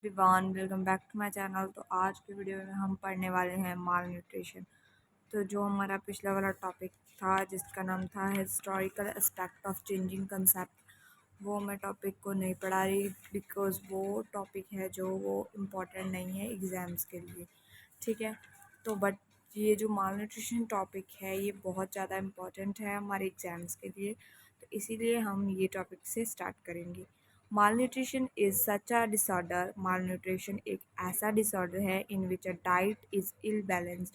Everyone, welcome back to my channel. तो आज की वीडियो में हम पढ़ने वाले हैं माल न्यूट्रिशन। तो जो हमारा पिछला वाला टॉपिक था जिसका नाम था historical aspect of changing concept, वो मैं टॉपिक को नहीं पढ़ा रही बिकॉज़ वो टॉपिक है जो वो इम्पोर्टेंट नहीं है एग्ज़ाम्स के लिए। ठीक है, तो बट ये जो माल न्यूट्रिशन टॉपिक है ये बहुत ज़्यादा इम्पोर्टेंट है हमारे एग्ज़ाम्स के लिए, तो इसीलिए हम ये टॉपिक से स्टार्ट करेंगे। Malnutrition is such a disorder. Malnutrition एक ऐसा डिसऑर्डर है in which a diet is ill balanced,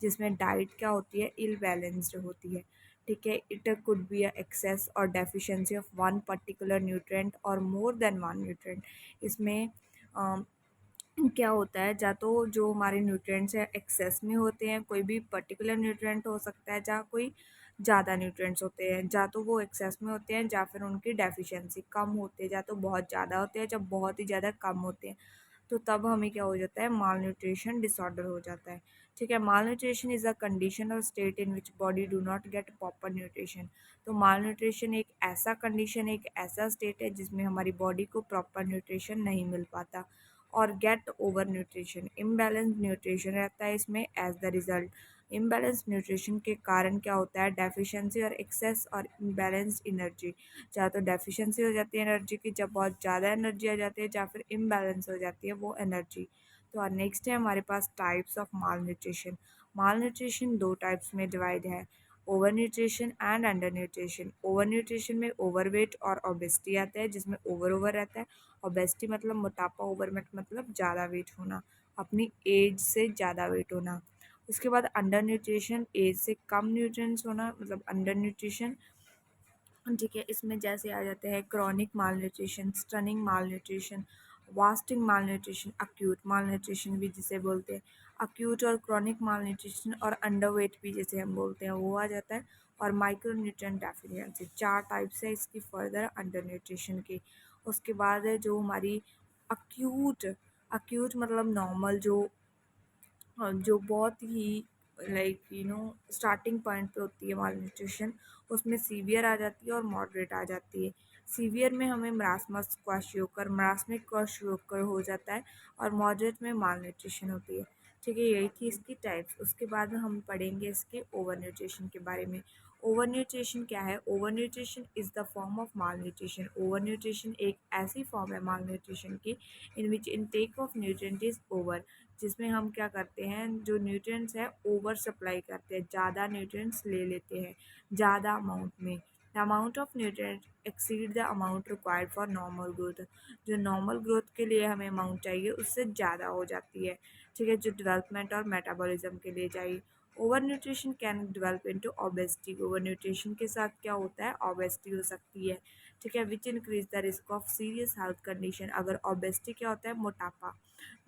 जिसमें डाइट क्या होती है, इल बैलेंस्ड होती है। ठीक है, it could be a excess or deficiency of one particular nutrient or more then one nutrient. इसमें क्या होता है, या तो जो हमारे न्यूट्रिएंट्स हैं एक्सेस में होते हैं, कोई भी पर्टिकुलर न्यूट्रिएंट हो सकता है, जहाँ कोई ज़्यादा न्यूट्रिएंट्स होते हैं, या तो वो एक्सेस में होते हैं या फिर उनकी डेफिशिएंसी कम होती है, या तो बहुत ज़्यादा होते हैं जब बहुत ही ज़्यादा कम होते हैं, तो तब हमें क्या हो जाता है, माल न्यूट्रिशन डिसऑर्डर हो जाता है। ठीक है, माल न्यूट्रिशन इज़ अ कंडीशन और state in which body do not get proper nutrition. तो माल न्यूट्रिशन एक ऐसा कंडीशन, एक ऐसा स्टेट है जिसमें हमारी बॉडी को प्रॉपर न्यूट्रिशन नहीं मिल पाता और get over nutrition, imbalance nutrition रहता है इसमें as the result. Imbalance nutrition के कारण क्या होता है, डेफिशिएंसी और एक्सेस और इम्बैलेंस एनर्जी। या तो डेफिशिएंसी हो जाती है एनर्जी की जब बहुत ज़्यादा एनर्जी आ जाती है, या फिर इम्बैलेंस हो जाती है वो एनर्जी। तो नेक्स्ट है हमारे पास types of malnutrition. Malnutrition दो टाइप्स में डिवाइड है, over nutrition and under nutrition. Over nutrition में ओवरवेट और ओबेसिटी आता है, जिसमें ओवर रहता है। ओबेसिटी मतलब मोटापा, ओवरवेट मतलब ज़्यादा वेट होना, अपनी एज से ज़्यादा वेट होना। उसके बाद अंडर न्यूट्रिशन, एज से कम न्यूट्रिएंट्स होना, मतलब अंडर न्यूट्रिशन। ठीक है, इसमें जैसे आ जाते हैं क्रॉनिक माल न्यूट्रिशन, स्टनिंग माल न्यूट्रिशन, वास्टिंग माल न्यूट्रिशन, अक्यूट माल न्यूट्रिशन भी जिसे बोलते हैं। अक्यूट और क्रॉनिक माल न्यूट्रिशन और अंडरवेट भी जैसे हम बोलते हैं वो आ जाता है। और माइक्रो न्यूट्रिएंट डेफिशिएंसी, चार टाइप्स है इसकी फर्दर अंडर न्यूट्रिशन की। उसके बाद है जो हमारी अक्यूट। अक्यूट मतलब नॉर्मल, जो बहुत ही लाइक स्टार्टिंग पॉइंट पे होती है माल न्यूट्रिशन, उसमें सीवियर आ जाती है और मॉडरेट आ जाती है। सीवियर में हमें मरासमस क्वाशियोकर, मरासमिक क्वाशियोकर हो जाता है, और मॉडरेट में माल न्यूट्रिशन होती है। ठीक है, यही थी इसकी टाइप्स। उसके बाद हम पढ़ेंगे इसके ओवर न्यूट्रिशन के बारे में। ओवर न्यूट्रिशन क्या है, over nutrition is the form of malnutrition. Over nutrition एक ऐसी फॉर्म है माल न्यूट्रिशन की in which intake of nutrient is over, जिसमें हम क्या करते हैं, जो न्यूट्रिएंट्स है ओवर सप्लाई करते हैं, ज़्यादा न्यूट्रिएंट्स ले लेते हैं ज़्यादा अमाउंट में। The amount of nutrient exceed the amount required for normal growth. जो नॉर्मल ग्रोथ के लिए हमें अमाउंट चाहिए उससे ज़्यादा हो जाती है। ठीक है, जो डेवलपमेंट और मेटाबॉलिज्म के लिए चाहिए। Over nutrition can develop into obesity. Over nutrition के साथ क्या होता है, ओबेसिटी हो सकती है। ठीक है, which increase the risk of serious health condition. अगर ओबेसिटी क्या होता है, मोटापा,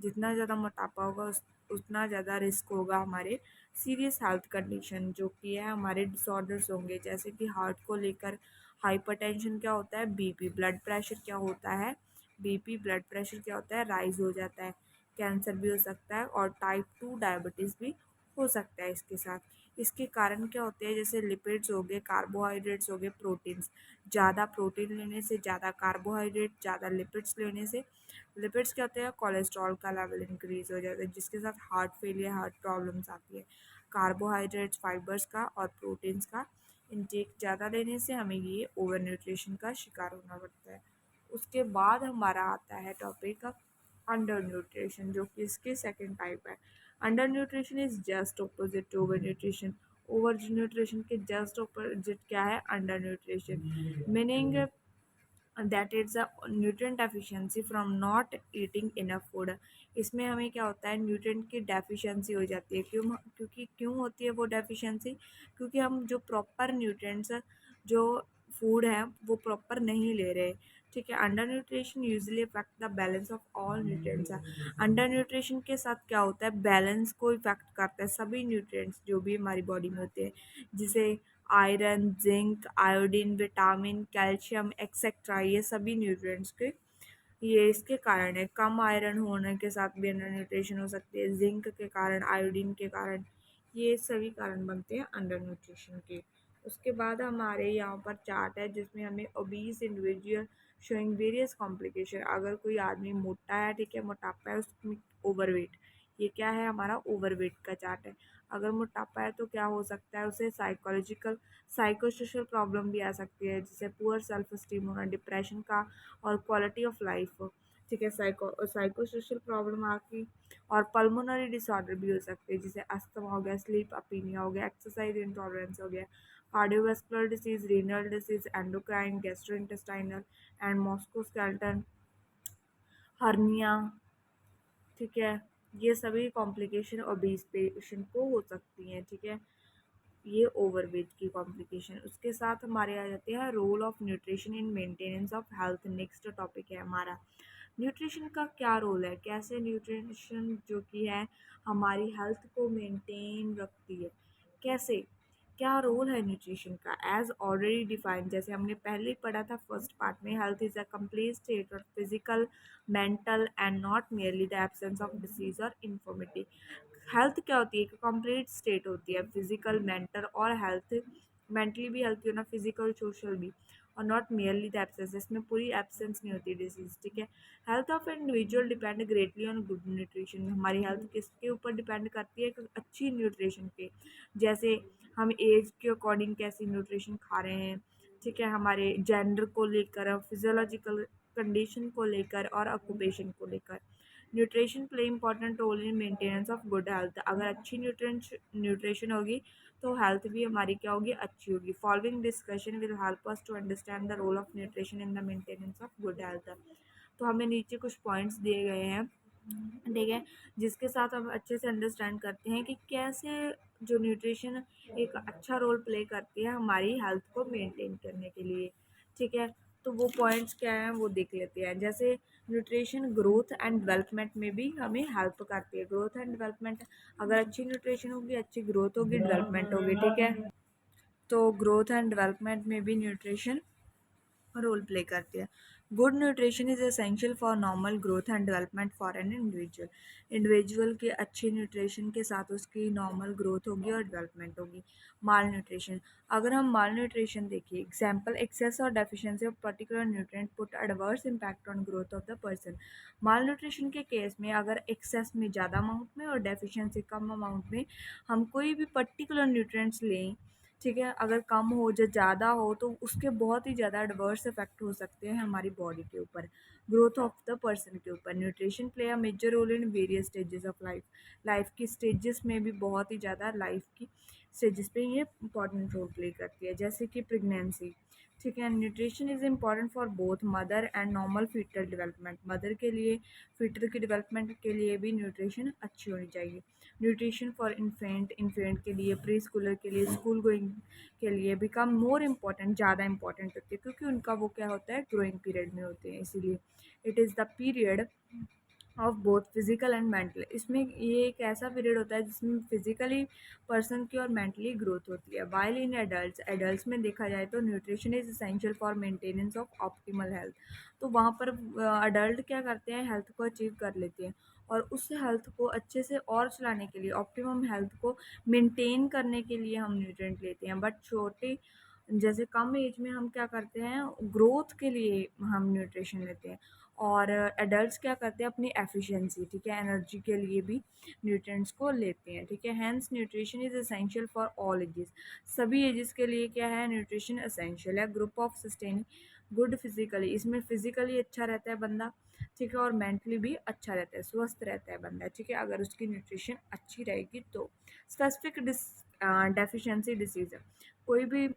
जितना ज़्यादा मोटापा होगा उतना ज़्यादा रिस्क होगा हमारे सीरियस हेल्थ कंडीशन, जो कि है हमारे डिसऑर्डर्स होंगे, जैसे कि हार्ट को लेकर हाइपरटेंशन क्या होता है, बीपी ब्लड प्रेशर क्या होता है, बीपी ब्लड प्रेशर क्या होता है, राइज हो जाता है। कैंसर भी हो सकता है और टाइप 2 डायबिटीज़ भी हो सकता है इसके साथ। इसके कारण क्या होते हैं, जैसे लिपिड्स हो गए, कार्बोहाइड्रेट्स हो गए, प्रोटीन्स। ज़्यादा प्रोटीन लेने से, ज़्यादा कार्बोहाइड्रेट, ज़्यादा लिपिड्स लेने से, लिपिड्स क्या होते हैं, कोलेस्ट्रॉल का लेवल इंक्रीज हो जाता है, जिसके साथ हार्ट फेलियर, हार्ट प्रॉब्लम्स आती है। कार्बोहाइड्रेट्स, फाइबर्स का और प्रोटीन्स का इंटेक ज़्यादा लेने से हमें ये ओवर न्यूट्रिशन का शिकार होना पड़ता है। उसके बाद हमारा आता है टॉपिक अंडर न्यूट्रिशन, जो कि इसके सेकेंड टाइप है। Under nutrition is just opposite to over nutrition. Over nutrition के जस्ट ऑपोजिट क्या है, under nutrition, meaning that is a nutrient deficiency from not eating enough food. इसमें हमें क्या होता है, न्यूट्रिएंट की डेफिशिएंसी हो जाती है। क्यों होती है वो डेफिशिएंसी, क्योंकि हम जो प्रॉपर न्यूट्रिएंट्स जो फूड है वो प्रॉपर नहीं ले रहे। ठीक है, under nutrition usually affect the balance of all nutrients. Under nutrition के साथ क्या होता है, बैलेंस को इफेक्ट करता है, सभी न्यूट्रिएंट्स जो भी हमारी बॉडी में होते हैं, जिसे iron, zinc, iodine, vitamin, calcium etcetera, ये सभी न्यूट्रिएंट्स के ये इसके कारण है। कम आयरन होने के साथ भी अंडर न्यूट्रिशन हो सकती है, जिंक के कारण, आयोडीन के कारण, ये सभी कारण बनते हैं अंडर न्यूट्रिशन के। उसके बाद हमारे यहाँ पर चार्ट है जिसमें हमें obese individual showing various complication. अगर कोई आदमी मोटा है, ठीक है, मोटापा है उसमें, ओवरवेट, ये क्या है हमारा ओवरवेट का चार्ट है। अगर मोटापा है तो क्या हो सकता है, उसे साइकोलॉजिकल साइकोसोशल प्रॉब्लम भी आ सकती है, जैसे पुअर सेल्फ स्टीम होना, डिप्रेशन का और क्वालिटी ऑफ लाइफ, ठीक है, साइकोसोशल प्रॉब्लम आपकी, और पल्मोनरी डिसऑर्डर भी हो सकते हैं, जैसे अस्थमा हो गया, स्लीप अपीनिया हो गया, एक्सरसाइज इंटॉलरेंस हो गया, cardiovascular disease, renal disease, endocrine, gastrointestinal and musculoskeletal hernia, ठीक है, ये सभी कॉम्प्लिकेशन ओबीस पेशेंट को हो सकती हैं, ठीक है, ये ओवरवेट की कॉम्प्लिकेशन। उसके साथ हमारे आ जाते हैं role of nutrition in maintenance of health. Next topic है हमारा न्यूट्रिशन का क्या रोल है, कैसे न्यूट्रिशन जो कि है हमारी हेल्थ को मेंटेन रखती है, कैसे, क्या रोल है न्यूट्रिशन का। एज ऑलरेडी डिफाइंड, जैसे हमने पहले ही पढ़ा था फर्स्ट पार्ट में, health is a complete state of physical, mental and not merely the absence of disease और इन्फॉर्मिटी। हेल्थ क्या होती है, एक कंप्लीट स्टेट होती है, फिजिकल, मेंटल और हेल्थ, मेंटली भी हेल्थी होना, फिजिकल सोशल भी, और नॉट मेयरली द एब्सेंस, इसमें पूरी एब्सेंस नहीं होती डिजीज, ठीक है। Health of individual depend greatly on good nutrition. हमारी हेल्थ किसके ऊपर डिपेंड करती है, एक अच्छी न्यूट्रिशन पे, जैसे हम एज के अकॉर्डिंग कैसी न्यूट्रिशन खा रहे हैं, ठीक है, हमारे जेंडर को लेकर, फिजियोलॉजिकल कंडीशन को लेकर और ऑक्यूपेशन को लेकर। Nutrition play important role in maintenance of good health. अगर अच्छी न्यूट्रिशन होगी तो हेल्थ भी हमारी क्या होगी, अच्छी होगी। Following discussion will help us to understand the role of nutrition in the maintenance of good health. तो हमें नीचे कुछ पॉइंट्स दिए गए हैं, ठीक है, जिसके साथ हम अच्छे से अंडरस्टैंड करते हैं कि कैसे जो न्यूट्रिशन एक अच्छा रोल प्ले करती है हमारी हेल्थ को मेंटेन करने के लिए, ठीक है। तो वो पॉइंट्स क्या हैं वो देख लेते हैं। जैसे न्यूट्रिशन ग्रोथ एंड डेवलपमेंट में भी हमें हेल्प करती है। ग्रोथ एंड डेवलपमेंट, अगर अच्छी न्यूट्रिशन होगी, अच्छी ग्रोथ होगी, डेवलपमेंट होगी, ठीक है। तो ग्रोथ एंड डेवलपमेंट में भी न्यूट्रिशन रोल प्ले करती है। Good nutrition is essential for normal growth and development for an individual. Individual के अच्छी न्यूट्रिशन के साथ उसकी नॉर्मल ग्रोथ होगी और डेवलपमेंट होगी। माल न्यूट्रिशन, अगर हम माल न्यूट्रिशन देखिए, example access or deficiency of particular nutrient put adverse impact on growth of the person. Mall nutrition के केस में अगर एक्सेस में ज़्यादा अमाउंट में और डेफिशिएंसी कम अमाउंट में हम कोई भी पर्टिकुलर न्यूट्रिएंट्स लें, ठीक है, अगर कम हो या ज़्यादा हो तो उसके बहुत ही ज़्यादा एडवर्स इफेक्ट हो सकते हैं हमारी बॉडी के ऊपर, ग्रोथ ऑफ द पर्सन के ऊपर। Nutrition play a major role in various stages of life. Life की स्टेजेस में भी बहुत ही ज़्यादा लाइफ की स्टेजेस पे ये इंपॉर्टेंट रोल प्ले करती है, जैसे कि प्रेगनेंसी, ठीक है। Nutrition is important for both mother and normal foetal development. Mother के लिए, फीटल की डेवलपमेंट के लिए भी न्यूट्रिशन अच्छी होनी चाहिए। न्यूट्रिशन फॉर इन्फेंट, इन्फेंट के लिए, प्री स्कूलर के लिए, स्कूल गोइंग के लिए बिकम मोर इम्पॉर्टेंट, ज़्यादा इंपॉर्टेंट होती है, क्योंकि उनका वो क्या होता है, ग्रोइंग पीरियड में होते हैं, इसीलिए it is the period of both physical and mental. इसमें ये एक ऐसा पीरियड होता है जिसमें फिजिकली पर्सन की और मेंटली ग्रोथ होती है। वाइल इन एडल्ट, एडल्ट में देखा जाए तो nutrition is essential for maintenance of optimal health. तो वहाँ पर अडल्ट क्या करते हैं, हेल्थ को अचीव कर लेते हैं, और उस हेल्थ को अच्छे से और चलाने के लिए, ऑप्टिमम हेल्थ को मेंटेन करने के लिए हम न्यूट्रिएंट लेते हैं। बट छोटे, जैसे कम एज में हम क्या करते हैं, ग्रोथ के लिए हम न्यूट्रिशन लेते हैं, और एडल्ट्स क्या करते हैं, अपनी एफिशिएंसी, ठीक है, एनर्जी के लिए भी न्यूट्रिएंट्स को लेते हैं, ठीक है। Hence nutrition is essential for all ages. सभी एजेस के लिए क्या है, न्यूट्रिशन एसेंशियल है। Group of sustain good physically, इसमें फिजिकली अच्छा रहता है बंदा, ठीक है, और मेंटली भी अच्छा रहता है, स्वस्थ रहता है बंदा, ठीक है, अगर उसकी न्यूट्रिशन अच्छी रहेगी तो। स्पेसिफिक डेफिशिएंसी डिसीज, कोई भी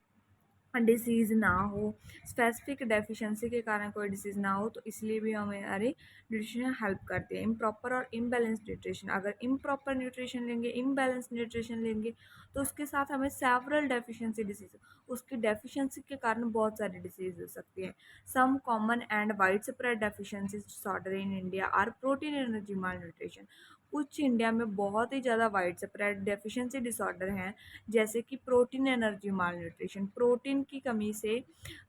डिसीज़ ना हो, स्पेसिफिक डेफिशिएंसी के कारण कोई डिसीज़ ना हो, तो इसलिए भी हमारे न्यूट्रिशन हेल्प करते हैं। इम्प्रॉपर और इम्बैलेंस न्यूट्रिशन, अगर इम्प्रॉपर न्यूट्रिशन लेंगे, इम्बैलेंस न्यूट्रिशन लेंगे, तो उसके साथ हमें सेवरल डेफिशिएंसी डिसीज, उसकी डेफिशिएंसी के कारण बहुत सारी डिसीज हो सकती हैं। Some common and widespread deficiency disorder in India are protein energy malnutrition. कुछ इंडिया में बहुत ही ज़्यादा वाइड स्प्रेड डेफिशिएंसी डिसऑर्डर हैं, जैसे कि प्रोटीन एनर्जी माल न्यूट्रिशन। प्रोटीन की कमी से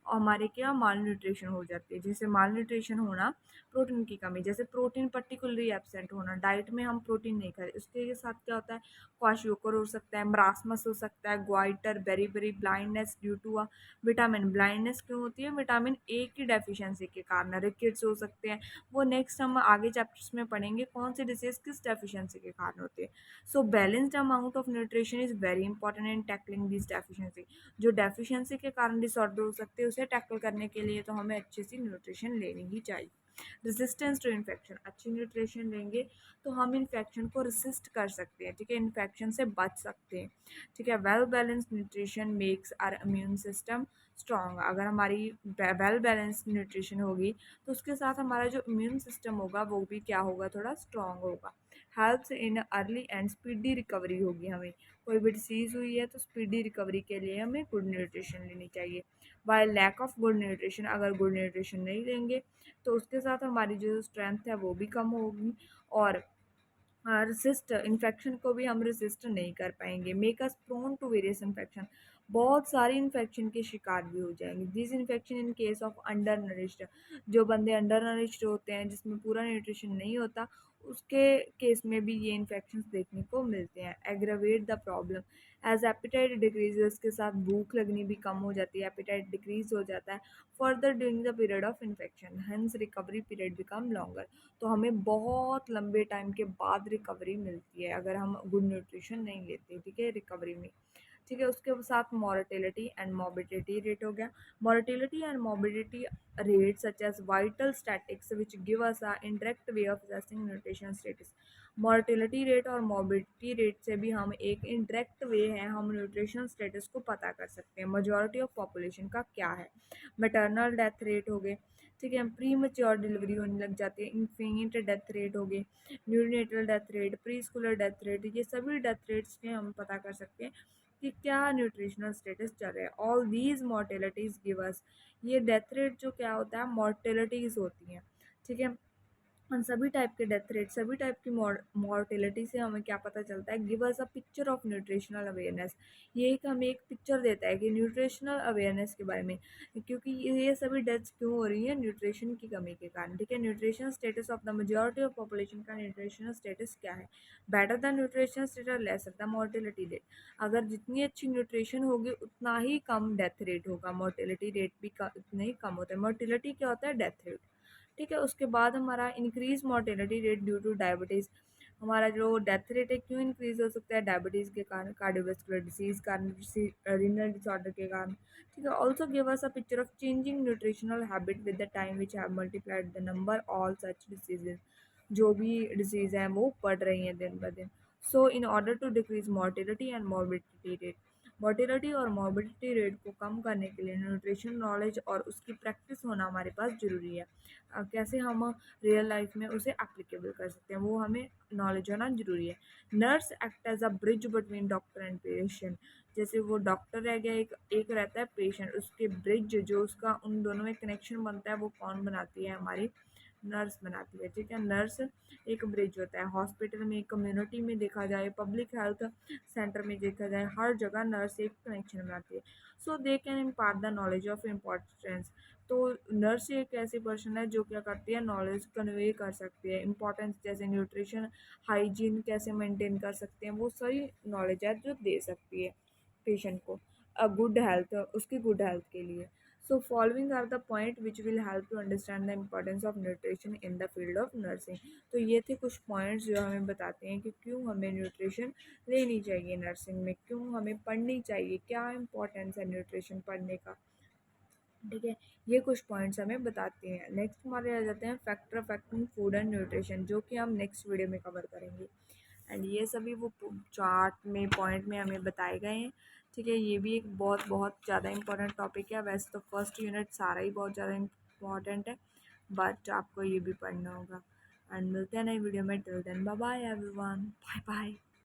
हमारे क्या माल न्यूट्रिशन हो जाती है, जैसे माल न्यूट्रिशन होना प्रोटीन की कमी, जैसे प्रोटीन पर्टिकुलरली एब्सेंट होना, डाइट में हम प्रोटीन नहीं खाते, उसके साथ क्या होता है, क्वाशियोकर हो सकता है, मरासमस हो सकता है, goitre, beriberi, blindness due to a vitamin. Blindness क्यों होती है, विटामिन ए की डेफिशिएंसी के कारण। रिकेट्स हो सकते हैं, वो नेक्स्ट हम आगे चैप्टर्स में पढ़ेंगे कौन सी डिसीज किस डेफिशिएंसी के कारण होती है। So balanced amount of nutrition is very important in tackling this deficiency. जो डेफिशिएंसी के कारण डिसऑर्डर हो सकते हैं उसे टैकल करने के लिए तो हमें अच्छी सी न्यूट्रिशन लेनी ही चाहिए। रेजिस्टेंस टू इन्फेक्शन, अच्छी न्यूट्रिशन लेंगे तो हम इन्फेक्शन को रेसिस्ट कर सकते हैं, ठीक है, इन्फेक्शन से बच सकते हैं, ठीक है। Well balanced nutrition makes our immune system strong. अगर हमारी वेल बैलेंस्ड न्यूट्रिशन होगी तो उसके साथ हमारा जो इम्यून सिस्टम होगा वो भी क्या होगा, थोड़ा स्ट्रॉन्ग होगा। Helps in early and speedy recovery होगी। हमें कोई भी डिसीज़ हुई है तो स्पीडी रिकवरी के लिए हमें गुड न्यूट्रिशन लेनी चाहिए। While lack of good nutrition, अगर गुड न्यूट्रिशन नहीं लेंगे तो उसके साथ हमारी जो स्ट्रेंथ है वो भी कम होगी, और रेसिस्ट इन्फेक्शन को भी हम रेसिस्ट नहीं कर पाएंगे। Make us prone to various infection, बहुत सारी इन्फेक्शन के शिकार भी हो जाएंगे। This infection in case of undernourished, जो बंदे अंडर नरिश्ड होते हैं जिसमें पूरा न्यूट्रिशन नहीं होता, उसके केस में भी ये इन्फेक्शन देखने को मिलते हैं। Aggravate the problem as appetite decrease, उसके साथ भूख लगनी भी कम हो जाती है, एपिटाइट डिक्रीज हो जाता है further during the period of infection, hence recovery period become longer. तो हमें बहुत लंबे टाइम के बाद रिकवरी मिलती है अगर हम गुड न्यूट्रिशन नहीं लेते, ठीक है, रिकवरी में, ठीक है। उसके साथ मॉर्टेलिटी एंड मोबिडिटी रेट हो गया। Mortality and morbidity rate such as vital statistics which give us a indirect way of assessing nutrition status. Mortality rate और मोबिडिटी रेट से भी हम एक इंडायरेक्ट वे है, हम न्यूट्रिशन स्टेटस को पता कर सकते हैं मेजॉरिटी ऑफ पॉपुलेशन का क्या है। मैटरनल डेथ रेट हो गए, ठीक है, प्री मच्योर डिलीवरी होने लग जाती है, इन्फेंट डेथ रेट हो गए, neonatal death rate, pre Schuler death rate, ये सभी डेथ रेट्स से हम पता कर सकते हैं कि क्या न्यूट्रिशनल स्टेटस चल रहा है। ऑल दीज मॉर्टेलिटीज गिव अस, ये डेथ रेट जो क्या होता है, मॉर्टेलिटीज होती हैं, ठीक है। उन सभी टाइप के डेथ रेट, सभी टाइप की मॉर्टेलिटी से हमें क्या पता चलता है, give us a picture of nutritional awareness. ये एक हमें एक पिक्चर देता है कि न्यूट्रिशनल अवेयरनेस के बारे में, क्योंकि ये सभी डेथ्स क्यों हो रही है, न्यूट्रिशन की कमी के कारण, ठीक है। Nutrition status of the majority of population का न्यूट्रिशनल स्टेटस क्या है, better the nutrition status lesser the mortality rate. अगर जितनी अच्छी न्यूट्रिशन होगी उतना ही कम डेथ रेट होगा, मोर्टेलिटी रेट भी उतना ही कम होता है। मोर्टेलिटी क्या होता है, डेथ रेट, ठीक है। उसके बाद हमारा increase mortality rate due two diabetes, हमारा जो डेथ रेट है क्यों इंक्रीज हो सकता है, डायबिटीज़ के कारण, कार्डियोवास्कुलर डिसीज कारण, रीनल डिसऑर्डर के कारण, ठीक है। Also give us a picture of changing nutritional habit with the time which have multiplied the number all such diseases, जो भी डिसीज़ हैं वो बढ़ रही हैं दिन ब दिन। So in order to decrease mortality and morbidity rate, mortality और मॉर्बिडिटी रेट को कम करने के लिए न्यूट्रिशन नॉलेज और उसकी प्रैक्टिस होना हमारे पास ज़रूरी है। कैसे हम रियल लाइफ में उसे एप्लीकेबल कर सकते हैं, वो हमें नॉलेज होना ज़रूरी है। Nurse act as a bridge between doctor and patient, जैसे वो डॉक्टर रह गया, एक रहता है पेशेंट, उसके ब्रिज जो उसका उन दोनों में कनेक्शन बनता है वो कौन बनाती है, हमारी नर्स बनाती है, ठीक है। नर्स एक ब्रिज होता है, हॉस्पिटल में, कम्युनिटी में देखा जाए, पब्लिक हेल्थ सेंटर में देखा जाए, हर जगह नर्स एक कनेक्शन बनाती है। So they can impart the knowledge of importance, तो नर्स एक ऐसी पर्सन है जो क्या करती है, नॉलेज कन्वे कर सकती है, इंपॉर्टेंस जैसे न्यूट्रिशन, हाइजीन कैसे मेंटेन कर सकते हैं, वो सारी नॉलेज है जो दे सकती है पेशेंट को अ गुड हेल्थ, उसकी गुड हेल्थ के लिए। So following are the point which will help to understand the importance of nutrition in the field of nursing. तो ये थे कुछ पॉइंट्स जो हमें बताते हैं कि क्यों हमें न्यूट्रिशन लेनी चाहिए नर्सिंग में, क्यों हमें पढ़नी चाहिए, क्या इंपॉर्टेंस है न्यूट्रिशन पढ़ने का, ठीक है। ये कुछ पॉइंट्स हमें बताते हैं। नेक्स्ट हमारे आ जाते हैं factor affecting food and nutrition, जो कि हम नेक्स्ट वीडियो में कवर करेंगे। एंड ये सभी वो चार्ट में पॉइंट में हमें बताए गए हैं, ठीक है। ये भी एक बहुत बहुत ज़्यादा इंपॉर्टेंट टॉपिक है, वैसे तो फर्स्ट यूनिट सारा ही बहुत ज़्यादा इंपॉर्टेंट है, बट आपको ये भी पढ़ना होगा। एंड मिलते हैं नई वीडियो में, till then bye bye everyone, bye bye.